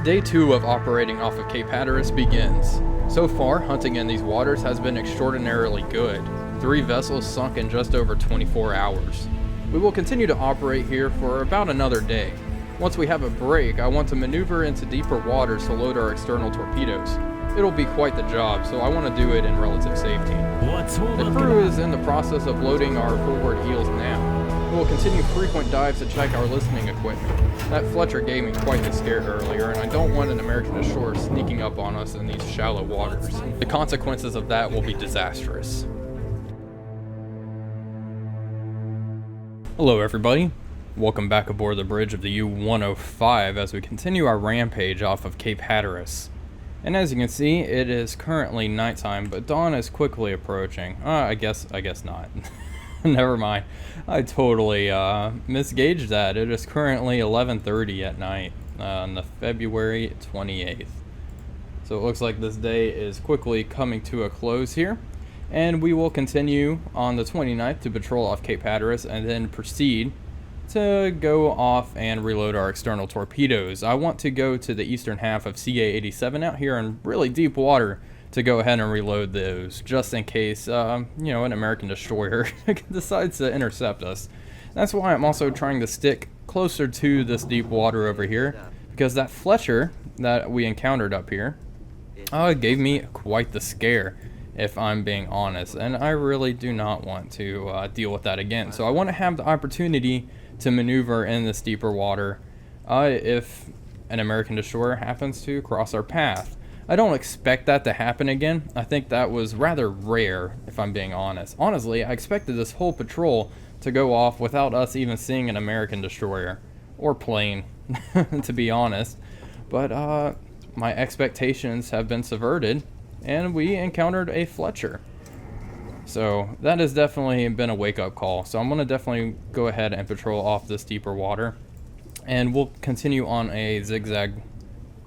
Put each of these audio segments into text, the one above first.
Day 2 of operating off of Cape Hatteras begins. So far, hunting in these waters has been extraordinarily good. 3 vessels sunk in just over 24 hours. We will continue to operate here for about another day. Once we have a break, I want to maneuver into deeper waters to load our external torpedoes. It'll be quite the job, so I want to do it in relative safety. The crew is in the process of loading our forward eels now. We will continue frequent dives to check our listening equipment. That Fletcher gave me quite the scare earlier, and I don't want an American destroyer sneaking up on us in these shallow waters. The consequences of that will be disastrous. Hello everybody, welcome back aboard the bridge of the U-105 as we continue our rampage off of Cape Hatteras. And as you can see, it is currently nighttime, but dawn is quickly approaching. I guess not. Never mind. I totally misgauged that. It is currently 11:30 at night on the February 28th. So it looks like this day is quickly coming to a close here. And we will continue on the 29th to patrol off Cape Hatteras and then proceed to go off and reload our external torpedoes. I want to go to the eastern half of CA-87 out here in really deep water to go ahead and reload those, just in case, an American destroyer decides to intercept us. That's why I'm also trying to stick closer to this deep water over here, because that Fletcher that we encountered up here gave me quite the scare, if I'm being honest, and I really do not want to deal with that again. So I want to have the opportunity to maneuver in this deeper water if an American destroyer happens to cross our path. I don't expect that to happen again. I think that was rather rare, if I'm being honest. Honestly, I expected this whole patrol to go off without us even seeing an American destroyer or plane, to be honest. But my expectations have been subverted, and we encountered a Fletcher. So that has definitely been a wake-up call. So I'm going to definitely go ahead and patrol off this deeper water, and we'll continue on a zigzag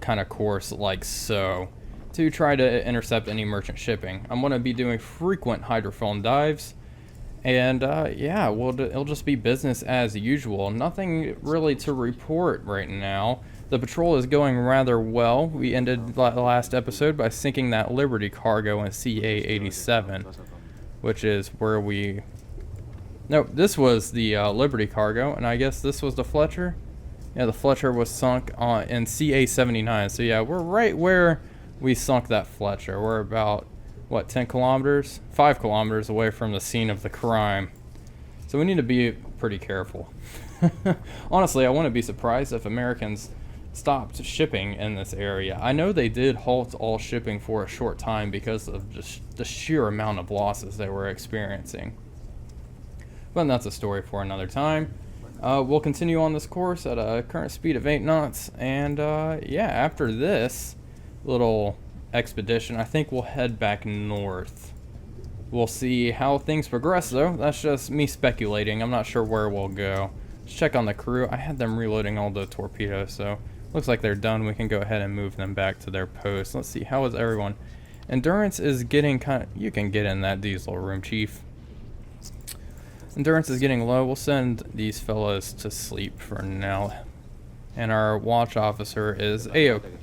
kind of course like so to try to intercept any merchant shipping. I'm going to be doing frequent hydrophone dives, and yeah, it'll just be business as usual. Nothing really to report right now. The patrol is going rather well. We ended the last episode by sinking that Liberty cargo in CA-87, which is where we... Nope, this was the Liberty cargo, and I guess this was the Fletcher. Yeah, the Fletcher was sunk in CA-79. So yeah, we're right where we sunk that Fletcher. We're about, what, 10 kilometers? 5 kilometers away from the scene of the crime. So we need to be pretty careful. Honestly, I wouldn't be surprised if Americans stopped shipping in this area. I know they did halt all shipping for a short time because of just the sheer amount of losses they were experiencing. But that's a story for another time. We'll continue on this course at a current speed of 8 knots, and yeah, after this little expedition, I think we'll head back north. We'll see how things progress, though. That's just me speculating. I'm not sure where we'll go. Let's check on the crew. I had them reloading all the torpedoes, so looks like they're done. We can go ahead and move them back to their post. Let's see, how is everyone? Endurance is getting kind of... You can get in that diesel room, Chief. Endurance is getting low. We'll send these fellas to sleep for now. And our watch officer is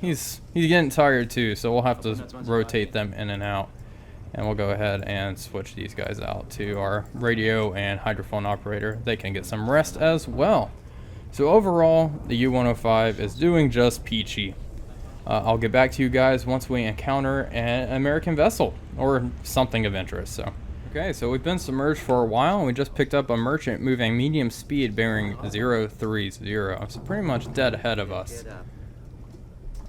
he's getting tired too, so we'll have to rotate them in and out. And we'll go ahead and switch these guys out to our radio and hydrophone operator. They can get some rest as well. So overall, the U-105 is doing just peachy. I'll get back to you guys once we encounter an American vessel or something of interest. Okay, so we've been submerged for a while, and we just picked up a merchant moving medium speed bearing 030. So pretty much dead ahead of us.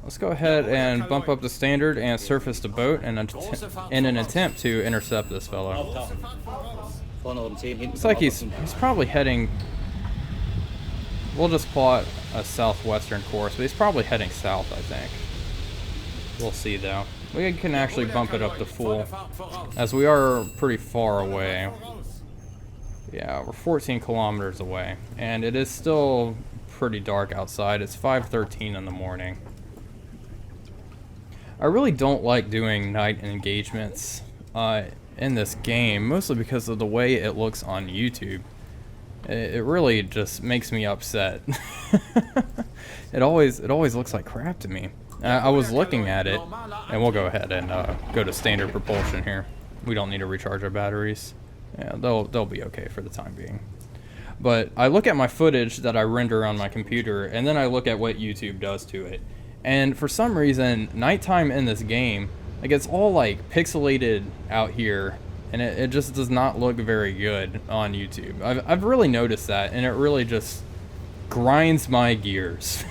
Let's go ahead and bump up the standard and surface the boat in an attempt to intercept this fellow. Looks like he's probably heading... We'll just plot a southwestern course, but he's probably heading south, I think. We'll see, though. We can actually bump it up to full, as we are pretty far away. Yeah, we're 14 kilometers away, and it is still pretty dark outside. It's 5:13 in the morning. I really don't like doing night engagements in this game, mostly because of the way it looks on YouTube. It really just makes me upset. It always looks like crap to me. I was looking at it, and we'll go ahead and go to standard propulsion here. We don't need to recharge our batteries. Yeah, they'll be okay for the time being. But I look at my footage that I render on my computer, and then I look at what YouTube does to it. And for some reason, nighttime in this game, like, it's all like pixelated out here, and it just does not look very good on YouTube. I've really noticed that, and it really just grinds my gears.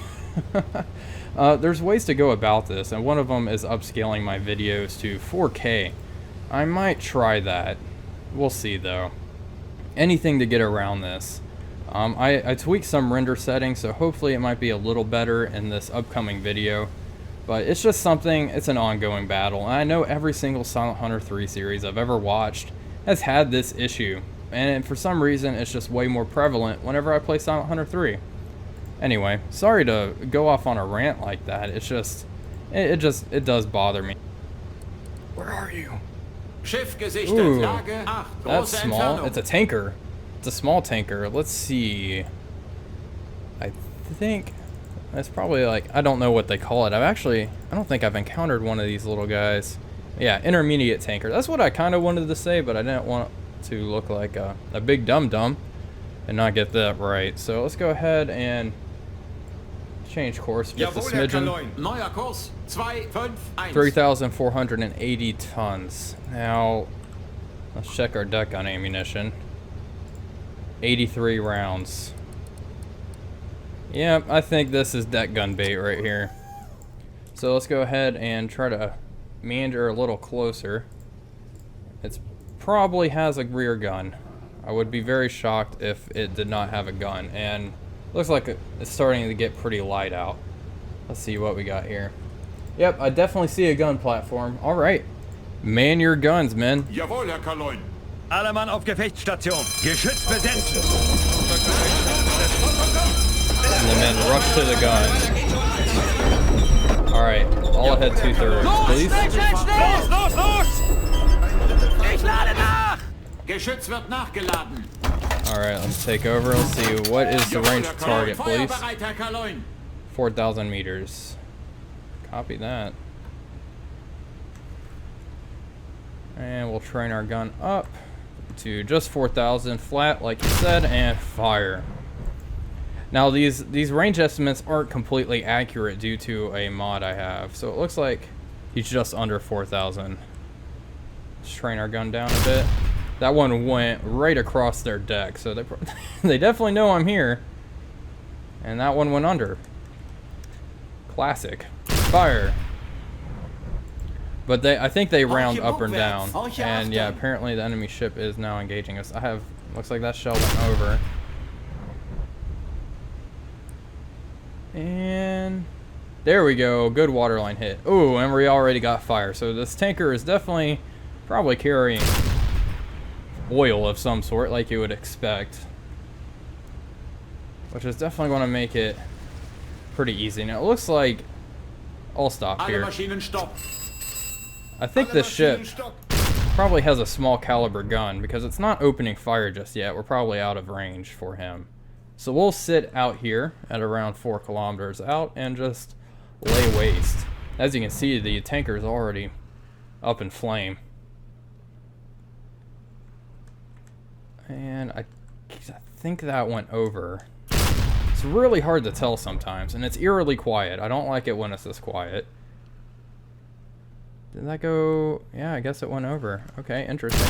There's ways to go about this, and one of them is upscaling my videos to 4K. I might try that. We'll see though. Anything to get around this. I tweaked some render settings, so hopefully it might be a little better in this upcoming video. But it's just something, it's an ongoing battle. And I know every single Silent Hunter 3 series I've ever watched has had this issue. And for some reason, it's just way more prevalent whenever I play Silent Hunter 3. Anyway, sorry to go off on a rant like that. It's just, it does bother me. Where are you? Ooh, that's small. It's a tanker. It's a small tanker. Let's see. I think that's probably like, I don't know what they call it. I don't think I've encountered one of these little guys. Yeah, intermediate tanker. That's what I kind of wanted to say, but I didn't want to look like a big dum-dum and not get that right. So let's go ahead and change course just a smidgen. 3,480 tons. Now, let's check our deck gun ammunition. 83 rounds. Yeah, I think this is deck gun bait right here. So let's go ahead and try to meander a little closer. It probably has a rear gun. I would be very shocked if it did not have a gun. And looks like it's starting to get pretty light out. Let's see what we got here. Yep, I definitely see a gun platform. All right. Man your guns, men. Jawohl, Herr Kaloin. Alle Mann auf Gefechtsstation. Geschütz besetzen. And the men rush to the gun. All right, all ahead 2/3, please. Los, los, los! Ich lade nach! Geschütz wird nachgeladen. All right, let's take over. Let's see, what is the range target, please? 4,000 meters. Copy that. And we'll train our gun up to just 4,000 flat, like you said, and fire. Now, these range estimates aren't completely accurate due to a mod I have, so it looks like he's just under 4,000. Let's train our gun down a bit. That one went right across their deck, so they definitely know I'm here. And that one went under. Classic. Fire. But I think they round up and down. And yeah, apparently the enemy ship is now engaging us. Looks like that shell went over. And there we go. Good waterline hit. Ooh, and we already got fire. So this tanker is definitely probably carrying oil of some sort, like you would expect. Which is definitely going to make it pretty easy. Now it looks like I'll stop here. I think this ship probably has a small caliber gun because it's not opening fire just yet. We're probably out of range for him. So we'll sit out here at around 4 kilometers out and just lay waste. As you can see, the tanker is already up in flame. And I think that went over. It's really hard to tell sometimes, and it's eerily quiet. I don't like it when it's this quiet. Did that go? Yeah, I guess it went over. Okay, interesting.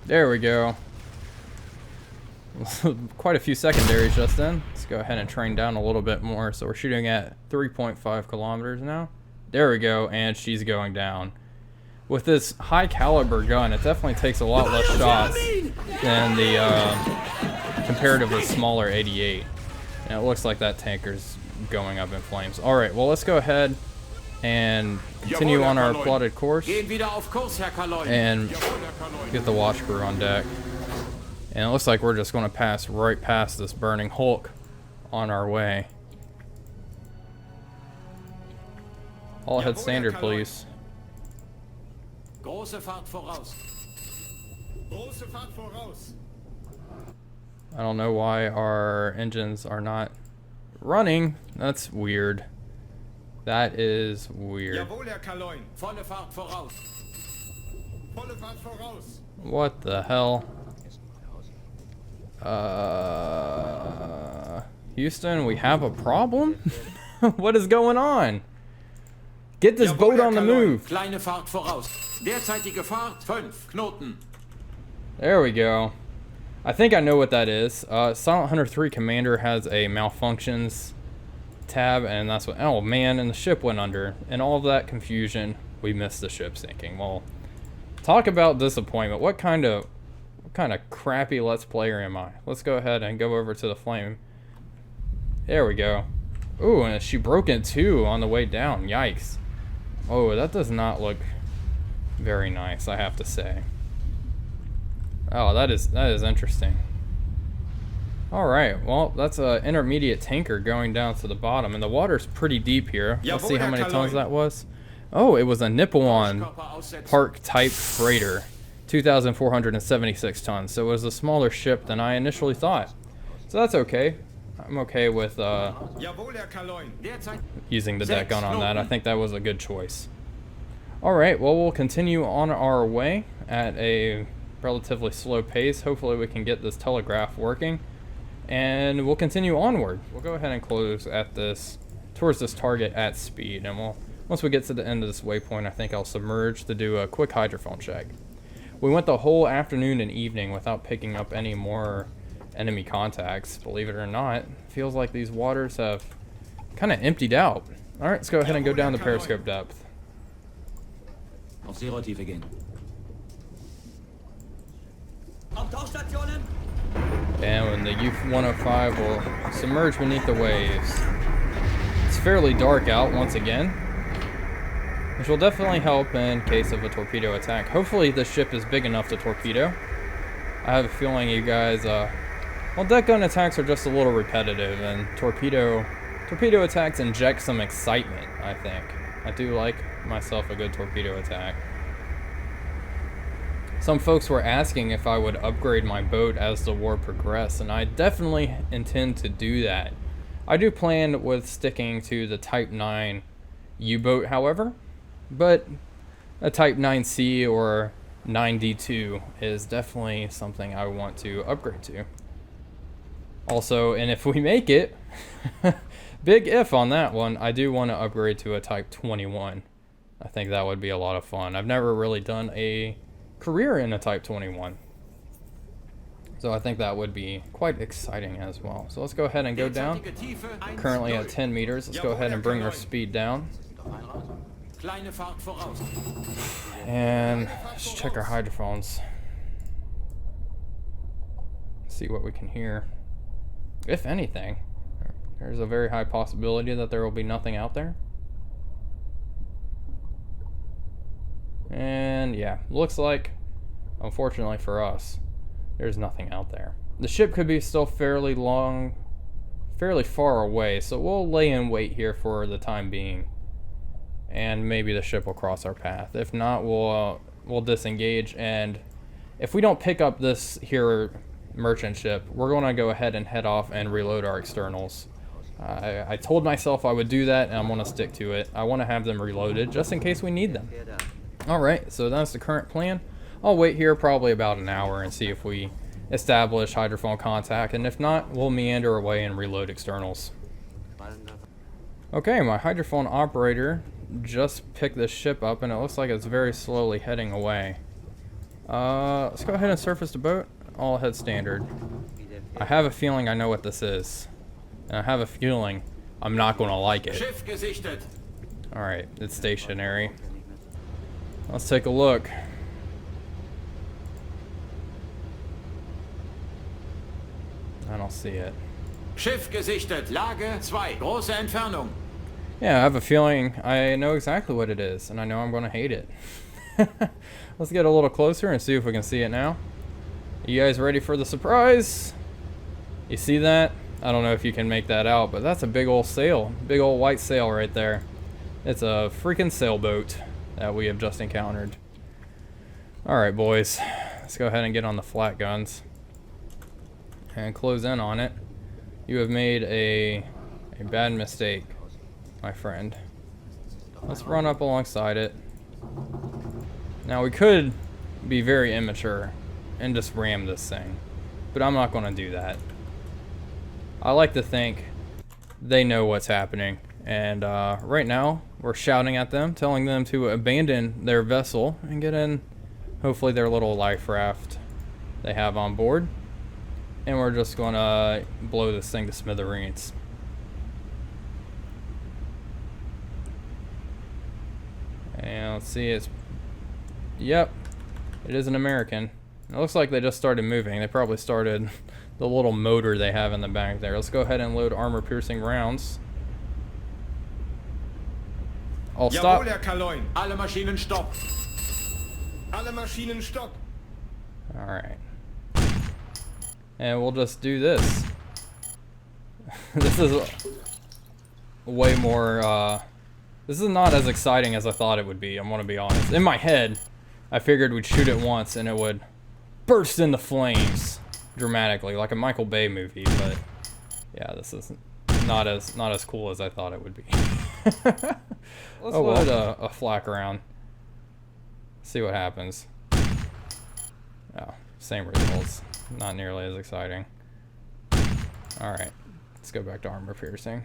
There we go. Quite a few secondaries just then. Let's go ahead and train down a little bit more. So we're shooting at 3.5 kilometers now. There we go, and she's going down. With this high caliber gun, it definitely takes a lot less shots than the comparatively smaller 88. And it looks like that tanker's going up in flames. Alright, well, let's go ahead and continue on our plotted course and get the watch crew on deck. And it looks like we're just going to pass right past this burning hulk on our way. All ahead standard, please. Große Fahrt voraus. Große Fahrt voraus. I don't know why our engines are not running. That's weird. That is weird. Jawohl, Herr Kaloin. Volle Fahrt voraus. Volle Fahrt voraus. What the hell? Houston, we have a problem? What is going on? Get this boat on the move. Kleine Fahrt voraus. Derzeitige Fahrt 5 Knoten. There we go. I think I know what that is. Silent Hunter 3 Commander has a malfunctions tab, and that's what. Oh man, and the ship went under. And all of that confusion, we missed the ship sinking. Well, talk about disappointment. What kind of crappy Let's Player am I? Let's go ahead and go over to the flame. There we go. Ooh, and she broke in two on the way down. Yikes. Oh, that does not look very nice, I have to say. Oh, that is interesting. Alright, well, that's an intermediate tanker going down to the bottom, and the water's pretty deep here. Let's see how many tons that was. Oh, it was a Nippon Park type freighter. 2,476 tons, so it was a smaller ship than I initially thought. So that's okay. I'm okay with using the deck gun on that. I think that was a good choice. Alright, well, we'll continue on our way at a relatively slow pace. Hopefully we can get this telegraph working, and we'll continue onward. We'll go ahead and close at this, towards this target at speed, and once we get to the end of this waypoint, I think I'll submerge to do a quick hydrophone check. We went the whole afternoon and evening without picking up any more enemy contacts, believe it or not. Feels like these waters have kind of emptied out. Alright, let's go ahead and go down to Periscope Depth. Auf Seerotiefe gehen. And when the U-105 will submerge beneath the waves. It's fairly dark out once again, which will definitely help in case of a torpedo attack. Hopefully this ship is big enough to torpedo. I have a feeling you guys, well, deck gun attacks are just a little repetitive, and torpedo attacks inject some excitement, I think. I do like myself a good torpedo attack. Some folks were asking if I would upgrade my boat as the war progressed, and I definitely intend to do that. I do plan with sticking to the Type 9 U-boat, however, but a Type 9C or 9D2 is definitely something I want to upgrade to. Also, and if we make it, big if on that one, I do want to upgrade to a Type 21. I think that would be a lot of fun. I've never really done a career in a Type 21. So I think that would be quite exciting as well. So let's go ahead and go down. Currently at 10 meters. Let's go ahead and bring our speed down. And let's check our hydrophones. See what we can hear. If anything, there's a very high possibility that there will be nothing out there. And yeah, looks like, unfortunately for us, there's nothing out there. The ship could be still fairly far away, so we'll lay in wait here for the time being. And maybe the ship will cross our path. If not, we'll disengage, and if we don't pick up this here merchant ship, we're going to go ahead and head off and reload our externals. I told myself I would do that, and I'm going to stick to it. I want to have them reloaded just in case we need them. Alright, so that's the current plan. I'll wait here probably about an hour and see if we establish hydrophone contact, and if not, we'll meander away and reload externals. Okay, my hydrophone operator just picked this ship up, and it looks like it's very slowly heading away. Let's go ahead and surface the boat. All head standard. I have a feeling I know what this is, and I have a feeling I'm not going to like it. Alright, it's stationary. Let's take a look. I don't see it. Schiff gesichtet. Lage 2. Große Entfernung. Yeah, I have a feeling I know exactly what it is, and I know I'm going to hate it. Let's get a little closer and see if we can see it now. You guys ready for the surprise? You see that? I don't know if you can make that out, but that's a big old sail. Big old white sail right there. It's a freaking sailboat that we have just encountered. Alright, boys. Let's go ahead and get on the flat guns. And close in on it. You have made a bad mistake, my friend. Let's run up alongside it. Now, we could be very immature and just ram this thing. But I'm not going to do that. I like to think they know what's happening. And right now, we're shouting at them, telling them to abandon their vessel and get in, hopefully, their little life raft they have on board. And we're just going to blow this thing to smithereens. And let's see, yep, it is an American. It looks like they just started moving. They probably started the little motor they have in the back there. Let's go ahead and load armor-piercing rounds. I'll stop. Jawohl, Herr Kaloin. Alle Maschinen stopp. Alle Maschinen stopp. Alright. And we'll just do this. This is way more, this is not as exciting as I thought it would be, I'm gonna be honest. In my head, I figured we'd shoot it once and it would burst into flames dramatically, like a Michael Bay movie, but yeah, this is not as cool as I thought it would be. Let's load a flak around. See what happens. Oh, same results. Not nearly as exciting. Alright, let's go back to armor piercing.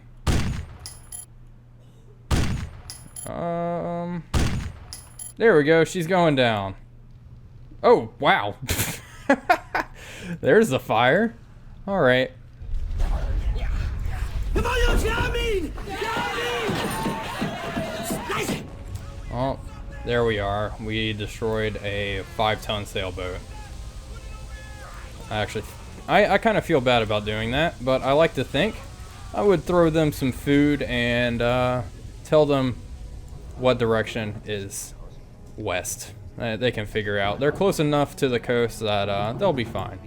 There we go, she's going down. Oh, wow. There's the fire. Alright. Oh, there we are. We destroyed a 5-ton sailboat. I kind of feel bad about doing that, but I like to think I would throw them some food and tell them what direction is west. They can figure out. They're close enough to the coast that they'll be fine.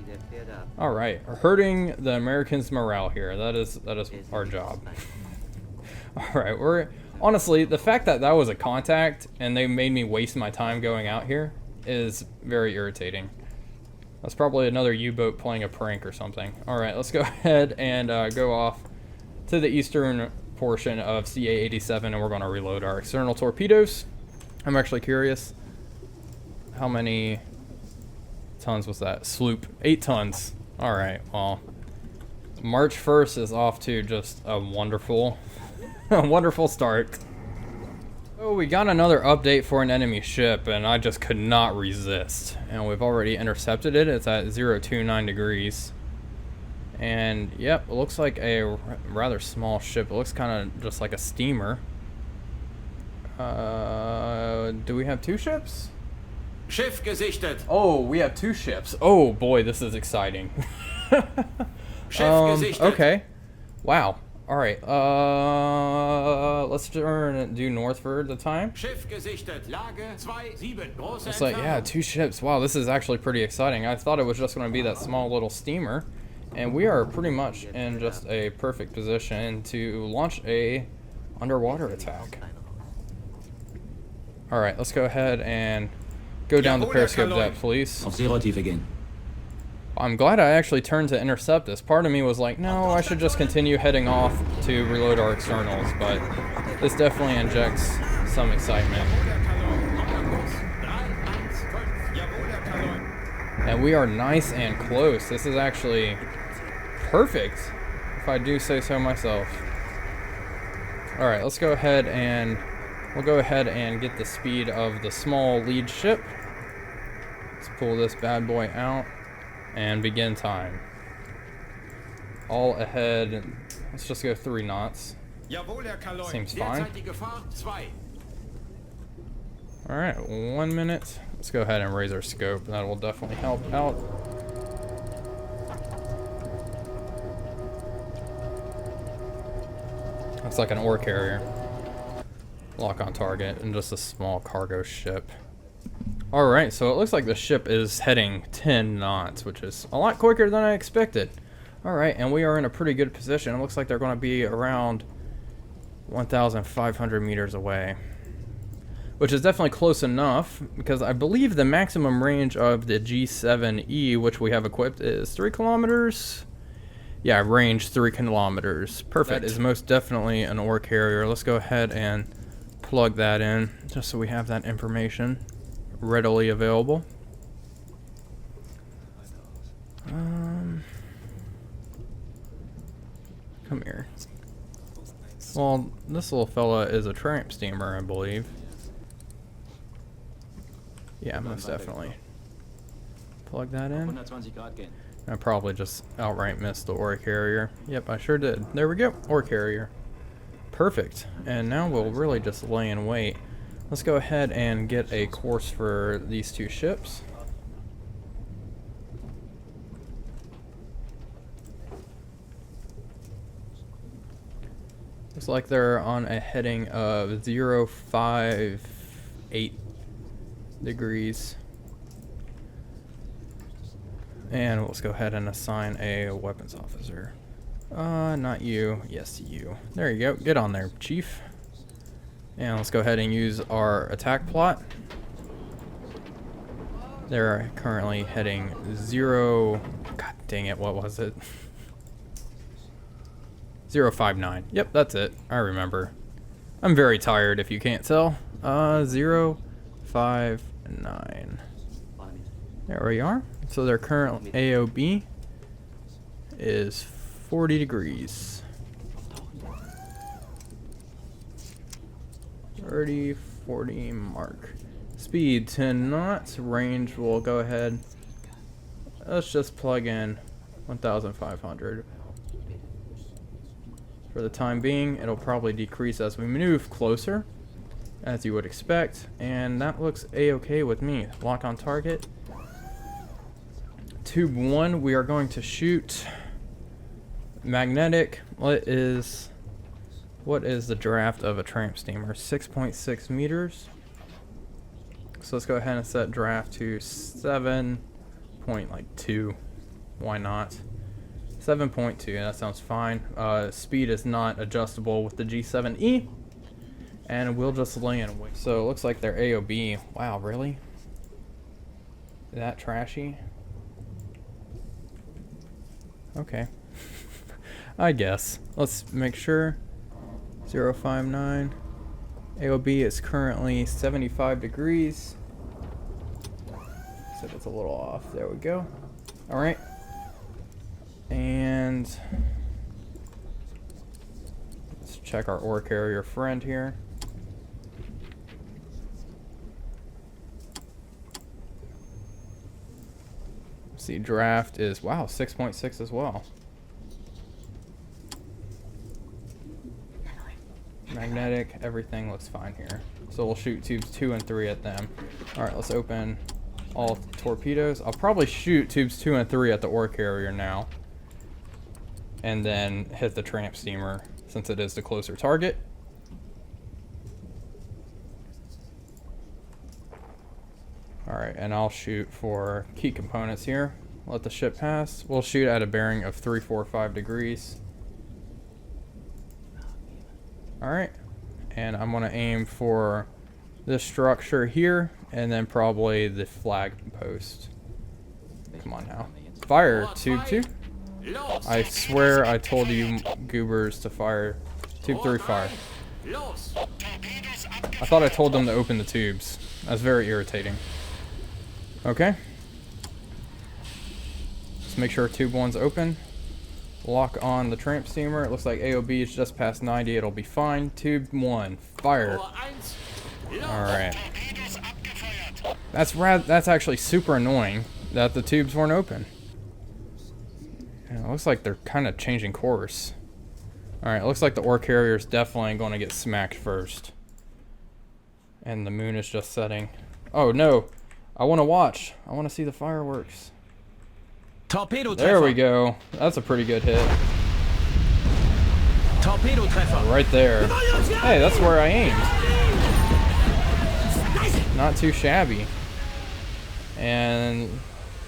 All right, hurting the Americans' morale here. That is our job. All right, honestly, the fact that was a contact and they made me waste my time going out here is very irritating. That's probably another U-boat playing a prank or something. Alright, let's go ahead and go off to the eastern portion of CA-87 and we're going to reload our external torpedoes. I'm actually curious. How many tons was that? Sloop. 8 tons. Alright, well, March 1st is off to just a wonderful, wonderful start. Oh, we got another update for an enemy ship, and I just could not resist. And we've already intercepted it. It's at 029 degrees. And, yep, it looks like a rather small ship. It looks kind of just like a steamer. Do we have 2 ships? Schiff gesichtet. Oh, we have 2 ships. Oh, boy, this is exciting. Schiff gesichtet. Okay. Wow. Alright, let's do north for the time. Schiff gesichtet. Lage 2-7. Große It's like, yeah, Entfernung. 2 ships. Wow, this is actually pretty exciting. I thought it was just going to be that small little steamer. And we are pretty much in just a perfect position to launch a underwater attack. Alright, let's go ahead and go down the Periscope Depth, please. Auf Seerotiefe gehen. I'm glad I actually turned to intercept this. Part of me was like, no, I should just continue heading off to reload our externals, but this definitely injects some excitement. And we are nice and close. This is actually perfect, if I do say so myself. Alright, let's go ahead and we'll go ahead and get the speed of the small lead ship. Let's pull this bad boy out. And begin time. All ahead. Let's just go 3 knots. Jawohl, Herr Kaloin. Seems fine. Derzeitige Fahrt 2. Alright, 1 minute. Let's go ahead and raise our scope. That will definitely help out. Looks like an ore carrier. Lock on target and just a small cargo ship. Alright, so it looks like the ship is heading 10 knots, which is a lot quicker than I expected. Alright, and we are in a pretty good position. It looks like they're going to be around 1,500 meters away. which is definitely close enough, because I believe the maximum range of the G7E, which we have equipped, is 3 kilometers. Yeah, range 3 kilometers. Perfect. That is most definitely an ore carrier. Let's go ahead and plug that in, just so we have that information readily available. Come here. Well, this little fella is a tramp steamer, I believe. Yeah, most definitely. Plug that in. I probably just outright missed the ore carrier. Yep, I sure did. There we go, ore carrier. Perfect. And now we'll really just lay in wait. Let's go ahead and get a course for these 2 ships. Looks like they're on a heading of 058 degrees. And let's go ahead and assign a weapons officer. Not you. Yes, you. There you go. Get on there, Chief. And let's go ahead and use our attack plot. They're currently heading 0... God dang it, what was it? 059. Yep, that's it. I remember. I'm very tired if you can't tell. 059. There we are. So their current AOB is 40 degrees. 30, 40 mark. Speed 10 knots. Range, we'll go ahead. Let's just plug in 1,500. For the time being, it'll probably decrease as we move closer, as you would expect, and that looks a-okay with me. Lock on target. Tube 1, we are going to shoot magnetic. What is the draft of a tramp steamer? 6.6 meters. So let's go ahead and set draft to 7.2. Why not? 7.2, that sounds fine. Speed is not adjustable with the G7E, and we'll just lay in wait. So it looks like their AOB. Wow, really? That trashy? Okay. I guess. Let's make sure. 059. AOB is currently 75 degrees. So it's a little off. There we go. Alright. And let's check our ore carrier friend here. See, draft is, wow, 6.6 as well. Magnetic, everything looks fine here. So we'll shoot tubes 2 and 3 at them. Alright, let's open all torpedoes. I'll probably shoot tubes 2 and 3 at the ore carrier now, and then hit the tramp steamer since it is the closer target. Alright, and I'll shoot for key components here. Let the ship pass. We'll shoot at a bearing of 345 degrees. Alright, and I'm going to aim for this structure here, and then probably the flag post. Come on now. Fire, tube 2. I swear I told you goobers to fire. Tube 3, fire. I thought I told them to open the tubes. That's very irritating. Okay. Let's make sure tube 1's open. Lock on the tramp steamer. It looks like AOB is just past 90. It'll be fine. Tube 1, fire. Alright. That's actually super annoying that the tubes weren't open. Yeah, it looks like they're kind of changing course. Alright, looks like the ore carrier is definitely going to get smacked first. And the moon is just setting. Oh no! I want to watch. I want to see the fireworks. Torpedo treffer. There we go. That's a pretty good hit. Torpedo treffer. Right there. Hey, that's where I aimed. Not too shabby. And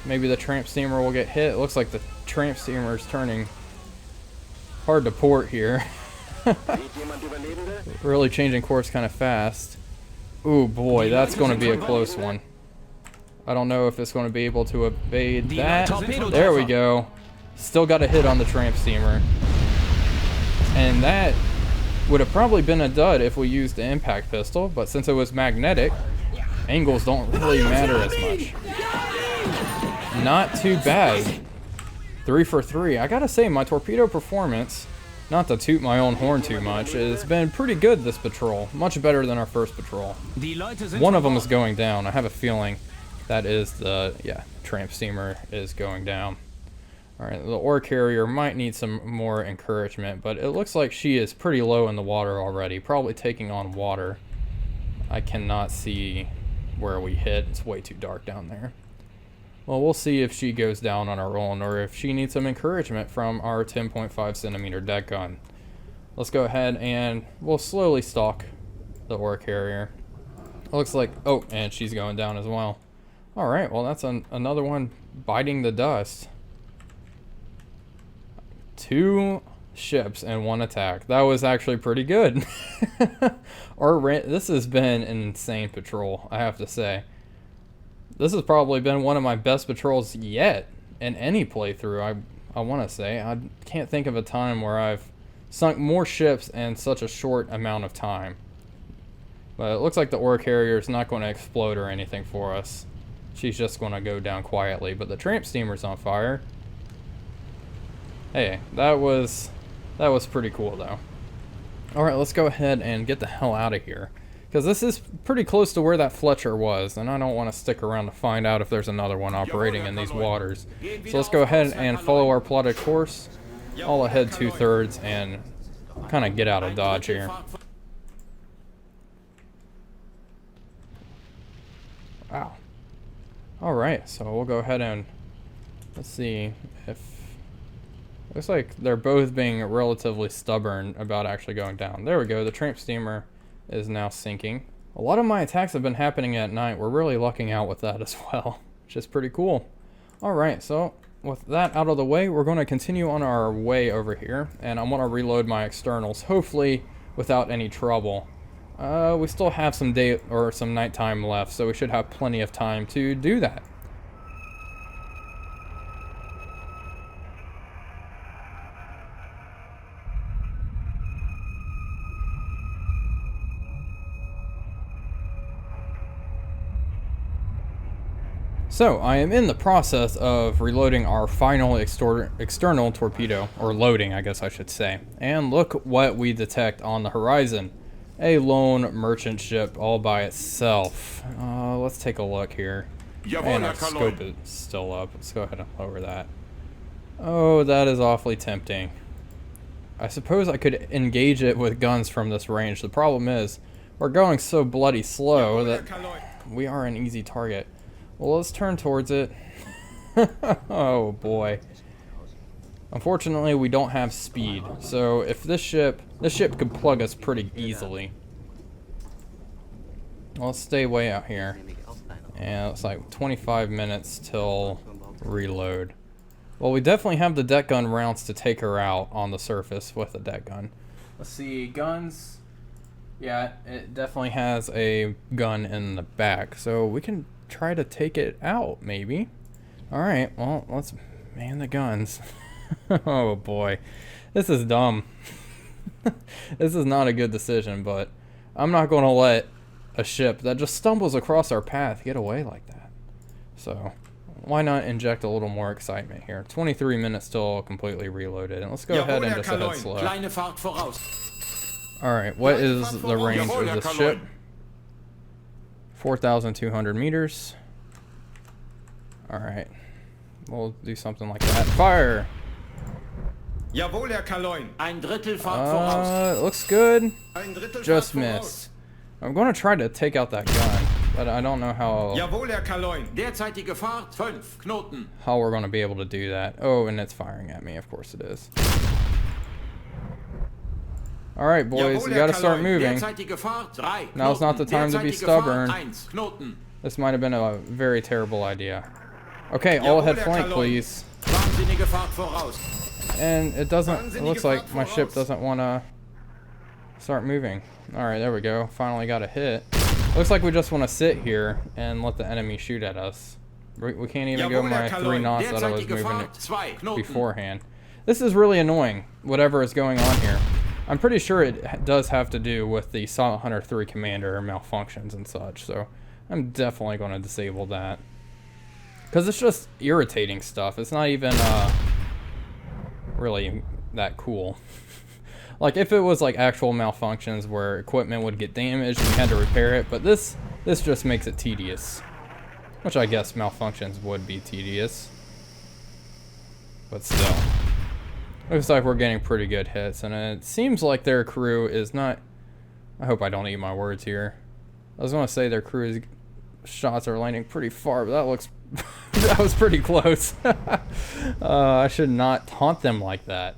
maybe the tramp steamer will get hit. It looks like the tramp steamer is turning hard to port here. Really changing course kind of fast. Ooh boy, that's going to be a close one. I don't know if it's going to be able to evade that. There we go. Still got a hit on the tramp steamer. And that would have probably been a dud if we used the impact pistol, but since it was magnetic, angles don't really matter as much. Not too bad. 3 for 3. I gotta say, my torpedo performance, not to toot my own horn too much, has been pretty good this patrol. Much better than our first patrol. One of them is going down. I have a feeling that is the, yeah, tramp steamer is going down. Alright, the ore carrier might need some more encouragement, but it looks like she is pretty low in the water already, probably taking on water. I cannot see where we hit. It's way too dark down there. Well, we'll see if she goes down on her own or if she needs some encouragement from our 10.5 centimeter deck gun. Let's go ahead and we'll slowly stalk the ore carrier. It looks like, oh, and she's going down as well. Alright, well that's another one biting the dust. 2 ships and 1 attack. That was actually pretty good. This has been an insane patrol, I have to say. This has probably been one of my best patrols yet in any playthrough, I want to say. I can't think of a time where I've sunk more ships in such a short amount of time. But it looks like the ore carrier is not going to explode or anything for us. She's just going to go down quietly. But the tramp steamer's on fire. Hey, that was pretty cool though. Alright, let's go ahead and get the hell out of here. Because this is pretty close to where that Fletcher was, and I don't want to stick around to find out if there's another one operating in these waters. So let's go ahead and follow our plotted course, all ahead 2/3, and kind of get out of Dodge here. Wow. Alright, so we'll go ahead and let's see if... Looks like they're both being relatively stubborn about actually going down. There we go, the tramp steamer is now sinking. A lot of my attacks have been happening at night. We're really lucking out with that as well, which is pretty cool. Alright, so with that out of the way, we're going to continue on our way over here, and I want to reload my externals, hopefully without any trouble. We still have some day or some nighttime left, so we should have plenty of time to do that. So, I am in the process of reloading our final external torpedo, or loading I guess I should say. And look what we detect on the horizon. A lone merchant ship all by itself. Let's take a look here. And our scope is still up. Let's go ahead and lower that. Oh, that is awfully tempting. I suppose I could engage it with guns from this range. The problem is, we're going so bloody slow that we are an easy target. Well, let's turn towards it. Oh boy. Unfortunately, we don't have speed. So if this ship could plug us pretty easily. Let's stay way out here. And it's like 25 minutes till reload. Well, we definitely have the deck gun rounds to take her out on the surface with the deck gun. Let's see, guns. Yeah, it definitely has a gun in the back. So we can try to take it out, maybe. Alright, well, let's man the guns. Oh boy, this is dumb. This is not a good decision, but I'm not going to let a ship that just stumbles across our path get away like that. So why not inject a little more excitement here? 23 minutes till completely reloaded, and let's go ahead and just head slow. Alright, what is the range of this ship? 4,200 meters. Alright. We'll do something like that. Fire! Ein Drittel Fahrt voraus. It looks good. Just missed. I'm going to try to take out that gun, but I don't know how Derzeitige Fahrt 5 Knoten. how we're going to be able to do that. Oh, and it's firing at me. Of course it is. Alright, boys, we gotta start moving. Now's not the time to be stubborn. This might have been a very terrible idea. Okay, all ahead flank, please. And it doesn't, it looks like my ship doesn't want to start moving. Alright, there we go. Finally got a hit. Looks like we just want to sit here and let the enemy shoot at us. We can't even go my 3 knots that I was moving it beforehand. This is really annoying, whatever is going on here. I'm pretty sure it does have to do with the Silent Hunter 3 Commander malfunctions and such, so I'm definitely going to disable that. Because it's just irritating stuff. It's not even really that cool. Like, if it was like actual malfunctions where equipment would get damaged and you had to repair it, but this just makes it tedious. Which I guess malfunctions would be tedious. But still. Looks like we're getting pretty good hits, and it seems like their crew is not... I hope I don't eat my words here. I was going to say their crew's shots are landing pretty far, but that looks... that was pretty close. I should not taunt them like that.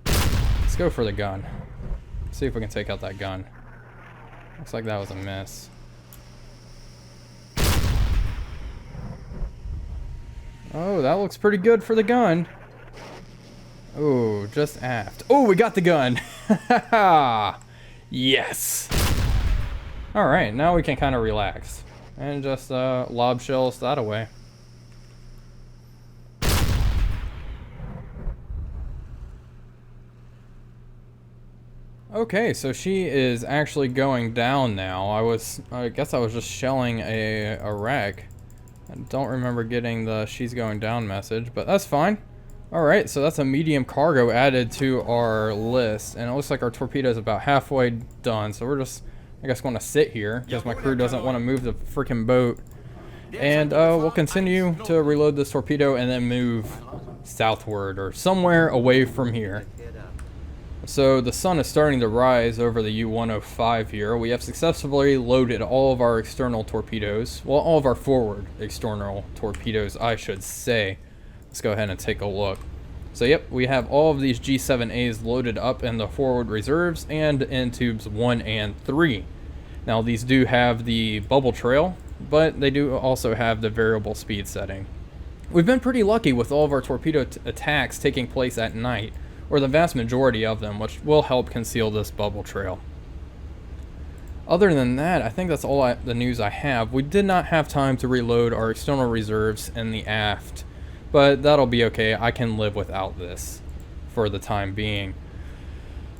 Let's go for the gun. See if we can take out that gun. Looks like that was a miss. Oh, that looks pretty good for the gun. Oh, just aft. Oh, we got the gun. Yes. Alright, now we can kind of relax. And just lob shells that away. Okay, so she is actually going down now. I guess I was just shelling a wreck. I don't remember getting the she's going down message, but that's fine. Alright, so that's a medium cargo added to our list, and it looks like our torpedo is about halfway done, so we're just, I guess, going to sit here, because my crew doesn't want to move the freaking boat. And we'll continue to reload this torpedo and then move southward, or somewhere away from here. So the sun is starting to rise over the U-105 here. We have successfully loaded all of our external torpedoes. Well, all of our forward external torpedoes, I should say. Let's go ahead and take a look. So yep, we have all of these G7As loaded up in the forward reserves and in tubes 1 and 3. Now these do have the bubble trail, but they do also have the variable speed setting. We've been pretty lucky with all of our torpedo attacks taking place at night, or the vast majority of them, which will help conceal this bubble trail. Other than that, I think that's all the news I have. We did not have time to reload our external reserves in the aft, but that'll be okay. I can live without this for the time being.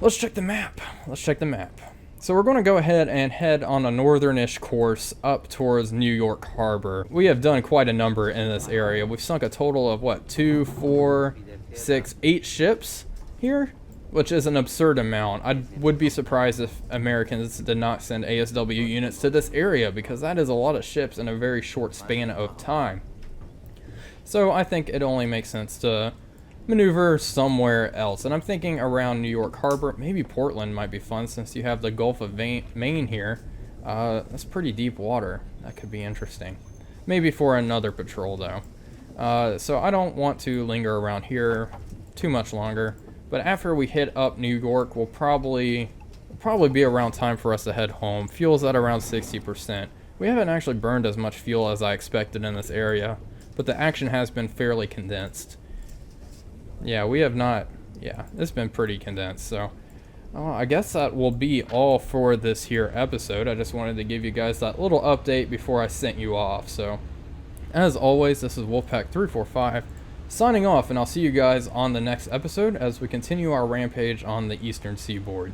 Let's check the map. Let's check the map. So we're going to go ahead and head on a northern-ish course up towards New York Harbor. We have done quite a number in this area. We've sunk a total of, what, 2, 4, 6, 8 ships here, which is an absurd amount. I would be surprised if Americans did not send ASW units to this area, because that is a lot of ships in a very short span of time. So I think it only makes sense to maneuver somewhere else, and I'm thinking around New York Harbor. Maybe Portland might be fun, since you have the Gulf of Maine here. That's pretty deep water. That could be interesting. Maybe for another patrol though. So I don't want to linger around here too much longer. But after we hit up New York, we'll probably be around time for us to head home. Fuel's at around 60%. We haven't actually burned as much fuel as I expected in this area, but the action has been fairly condensed. Yeah, we have not... Yeah, it's been pretty condensed, so... I guess that will be all for this here episode. I just wanted to give you guys that little update before I sent you off, so... As always, this is Wolfpack345. Signing off, and I'll see you guys on the next episode as we continue our rampage on the eastern seaboard.